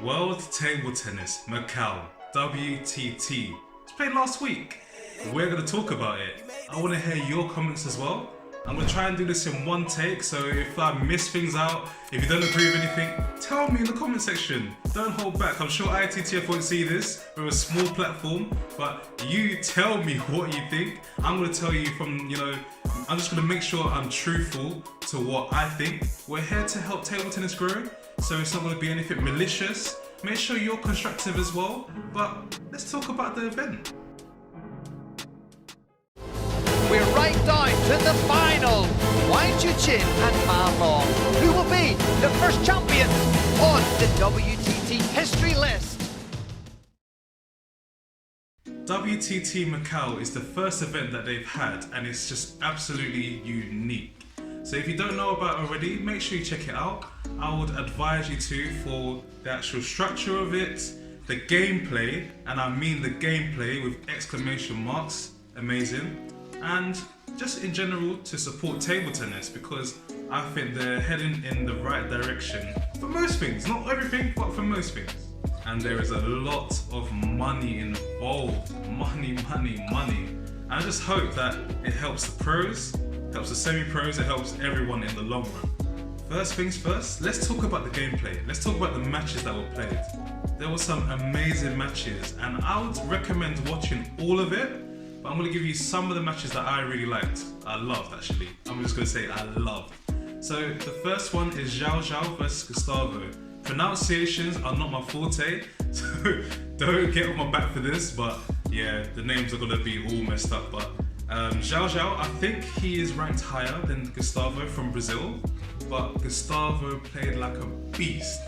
World Table Tennis Macao, WTT. It's played last week. We're going to talk about it. I want to hear your comments as well. I'm going to try and do this in one take, so if I miss things out, if you don't agree with anything, tell me in the comment section. Don't hold back. I'm sure ITTF won't see this. We're a small platform, but you tell me what you think. I'm going to tell you from, I'm just going to make sure I'm truthful to what I think. We're here to help table tennis grow, so it's not going to be anything malicious. Make sure you're constructive as well, but let's talk about the event. We're right down to the final. Wang Chuqin and Ma Long, who will be the first champions on the WTT history list. WTT Macao is the first event that they've had, and it's just absolutely unique. So if you don't know about it already, make sure you check it out. I would advise you to for the actual structure of it, the gameplay, and I mean the gameplay with exclamation marks, amazing. And just in general to support table tennis, because I think they're heading in the right direction for most things, not everything, but for most things. And there is a lot of money involved, money. And I just hope that it helps the pros, helps the semi-pros, it helps everyone in the long run. First things first, let's talk about the gameplay. Let's talk about the matches that were played. There were some amazing matches, and I would recommend watching all of it. But I'm going to give you some of the matches that I really liked. I loved, actually. I'm just going to say I loved. So the first one is Zhao versus Gustavo. Pronunciations are not my forte, so don't get on my back for this, but yeah, the names are going to be all messed up. But Zhao, I think he is ranked higher than Gustavo from Brazil, but Gustavo played like a beast.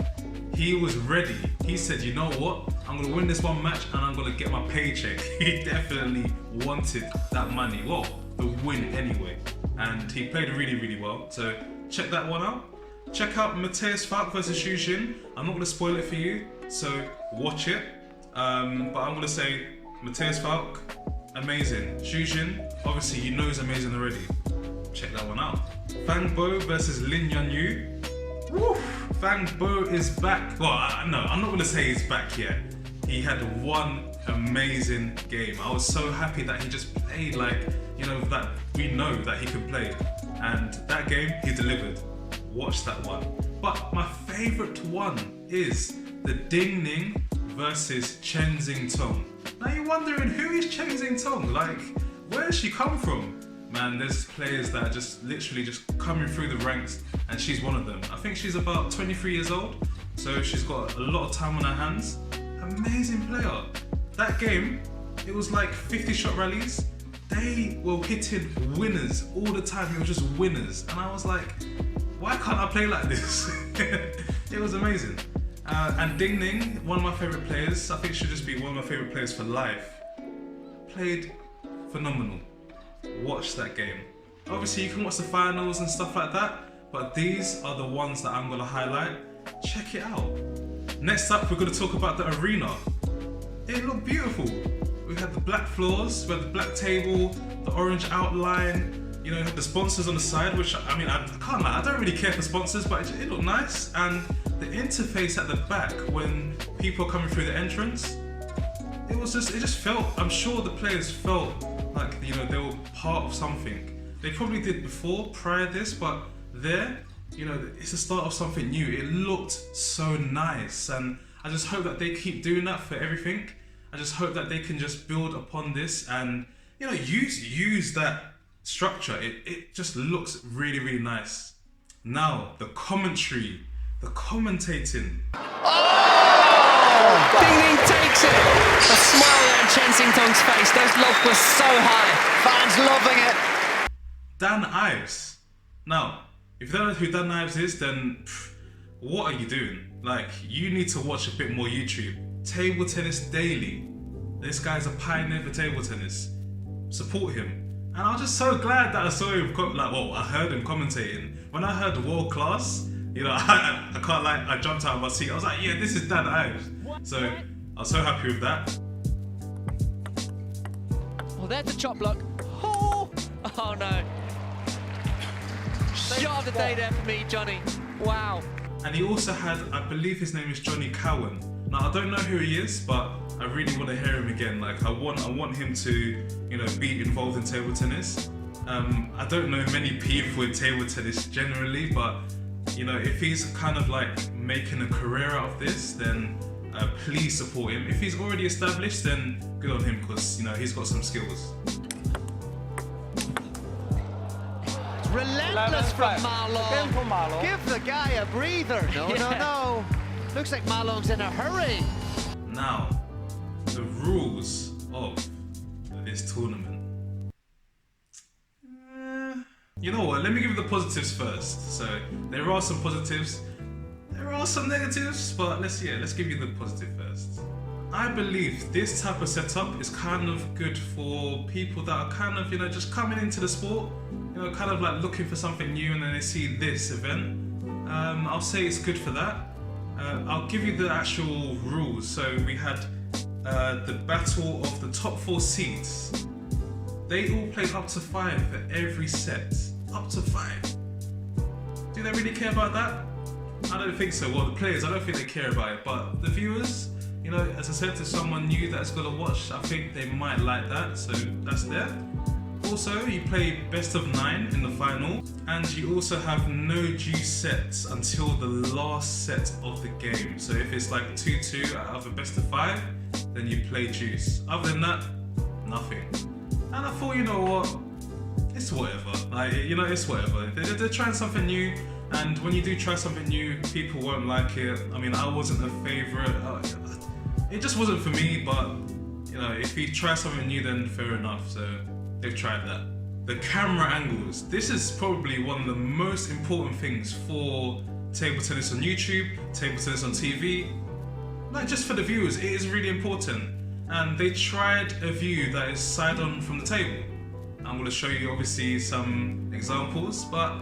He was ready. He said, you know what? I'm going to win this one match and I'm going to get my paycheck. He definitely wanted that money. Well, the win anyway. And he played really well. So check that one out. Check out monetised versus Zhao Jin. I'm not going to spoil it for you, so watch it. But I'm going to say monetised, amazing. Zhao Jin, obviously you know he's amazing already. Check that one out. Fang Bo versus Lin Yonyu. Woo! Fang Bo is back. Well, no, I'm not going to say he's back yet. He had one amazing game. I was so happy that he just played like, that we know that he can play. And that game, he delivered. Watch that one. But my favorite one is the Ding Ning versus Chen Xingtong. Now you're wondering, who is Chen Xingtong? Like, where does she come from? Man, there's players that are just literally just coming through the ranks, and she's one of them. I think she's about 23 years old, so she's got a lot of time on her hands. Amazing player. That game, it was like 50 shot rallies. They were hitting winners all the time. It was just winners. And I was like, why can't I play like this? It was amazing. And Ding Ning, one of my favorite players. I think should just be one of my favorite players for life. Played phenomenal. Watch that game. Obviously you can watch the finals and stuff like that, but these are the ones that I'm going to highlight. Check it out. Next up, we're going to talk about the arena. It looked beautiful. We had the black floors, we had the black table, the orange outline, you had the sponsors on the side, which I can't lie, I don't really care for sponsors, but it looked nice. And the interface at the back when people are coming through the entrance, it just felt, I'm sure the players felt like, they were part of something. They probably did before, prior to this, but there, it's the start of something new. It looked so nice, and I just hope that they keep doing that for everything. I just hope that they can just build upon this and, use that structure. It just looks really nice. Now, the commentary, the commentating. Ding Ning takes it. A smile on Chen Xingtong's face. Those lofts were so high. Fans loving it. Dan Ives. Now, if you don't know who Dan Ives is, then what are you doing? Like, you need to watch a bit more YouTube. Table Tennis Daily. This guy's a pioneer for table tennis. Support him. And I was just so glad that I saw him, I heard him commentating. When I heard world class, I can't lie, I jumped out of my seat. I was like, yeah, this is Dan Ives. So I was so happy with that. Well, there's the chop block. Oh no. Shot of the day there for me, Johnny. Wow. And he also had, I believe his name is Johnny Cowan. Now I don't know who he is, but I really want to hear him again. Like I want him to, you know, be involved in table tennis. I don't know many people in table tennis generally, but you know, if he's kind of like making a career out of this, then please support him. If he's already established, then good on him, because you know he's got some skills. Relentless from Marlon. Give the guy a breather. No, no. Looks like Marlon's in a hurry. Now, the rules of this tournament. You know what, let me give you the positives first. So, there are some positives, there are some negatives, but let's give you the positive first. I believe this type of setup is kind of good for people that are kind of, you know, just coming into the sport, you know, kind of like looking for something new, and then they see this event. I'll say it's good for that. I'll give you the actual rules. So we had the battle of the top 4 seeds. They all played up to 5 for every set. Up to 5. Do they really care about that? I don't think so. Well, the players, I don't think they care about it, but the viewers, you know, as I said, to someone new that's gonna watch, I think they might like that, so that's there. Also, you play best of 9 in the final, and you also have no juice sets until the last set of the game. So if it's like 2-2 out of a best of 5, then you play juice. Other than that, nothing. And I thought, you know what, it's whatever. Like, you know, it's whatever. They're trying something new, and when you do try something new, people won't like it. I mean, I wasn't a favourite. It just wasn't for me, but you know, if you try something new, then fair enough. So they've tried that. The camera angles. This is probably one of the most important things for table tennis on YouTube, table tennis on TV. Like, just for the viewers, it is really important. And they tried a view that is side on from the table. I'm going to show you obviously some examples, but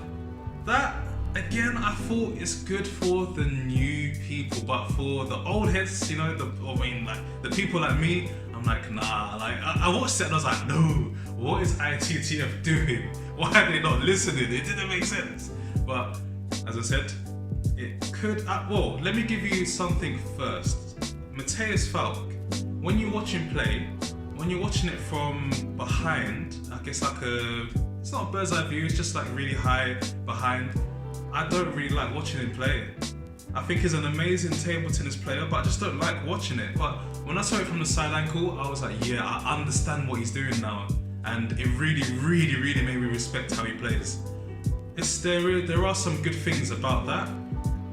that, again, I thought is good for the new people, but for the old heads, you know, the people like me, I'm like, nah. Like, I watched it and I was like, no, what is ITTF doing? Why are they not listening? It didn't make sense. But as I said, it could. Well, let me give you something first. Matthias Falk, when you watch him play, when you're watching it from behind, I guess like it's not a bird's eye view, it's just like really high behind. I don't really like watching him play. I think he's an amazing table tennis player, but I just don't like watching it. But when I saw it from the side angle, I was like, yeah, I understand what he's doing now. And it really, really, really made me respect how he plays. There are some good things about that,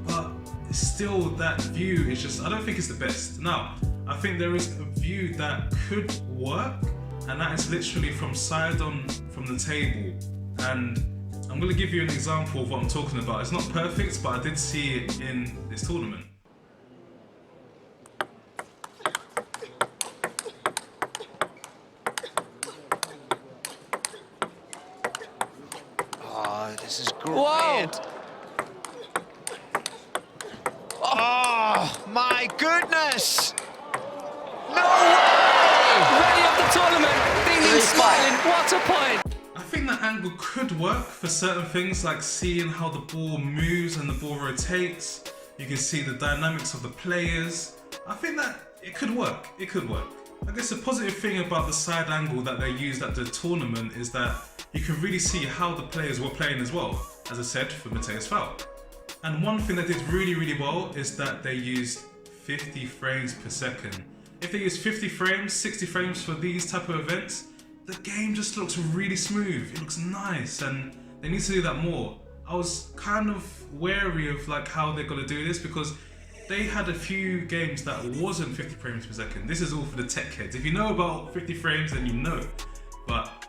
but still that view is just, I don't think it's the best. Now, I think there is a view that could work, and that is literally from side on from the table. And I'm going to give you an example of what I'm talking about. It's not perfect, but I did see it in this tournament. Oh, this is great. Whoa! Oh, my goodness! No way! Ready of the tournament, beaming, smiling, what a point! I think that angle could work for certain things, like seeing how the ball moves and the ball rotates. You can see the dynamics of the players. I think that it could work. It could work. I guess the positive thing about the side angle that they used at the tournament is that you can really see how the players were playing as well, as I said, for Matthias Falk. And one thing they did really, really well is that they used 50 frames per second. If they use 50 frames, 60 frames for these type of events, the game just looks really smooth. It looks nice, and they need to do that more. I was kind of wary of like how they're gonna do this, because they had a few games that wasn't 50 frames per second. This is all for the tech heads. If you know about 50 frames, then you know. But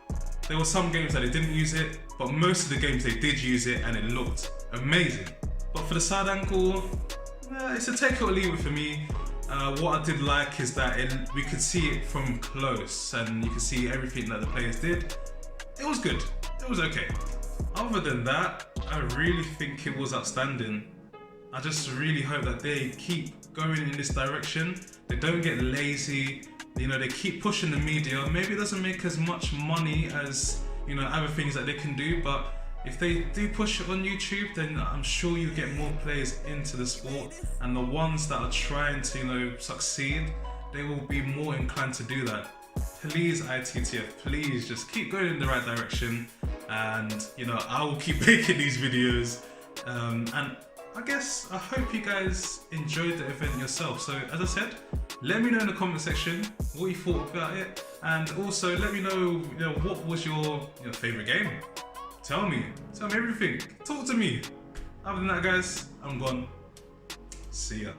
there were some games that they didn't use it, but most of the games they did use it, and it looked amazing. But for the side angle, it's a take it or leave it for me. What I did like is that we could see it from close, and you could see everything that the players did. It was good. It was okay. Other than that, I really think it was outstanding. I just really hope that they keep going in this direction. They don't get lazy. You know, they keep pushing the media. Maybe it doesn't make as much money as, you know, other things that they can do, but If they do push it on YouTube, then I'm sure you get more players into the sport, and the ones that are trying to, you know, succeed, they will be more inclined to do that. Please, ITTF, please just keep going in the right direction, and you know, I will keep making these videos. And I guess I hope you guys enjoyed the event yourself. So as I said, let me know in the comment section what you thought about it, and also let me know, you know, what was your favorite game. Tell me everything. Talk to me. Other than that, guys, I'm gone. See ya.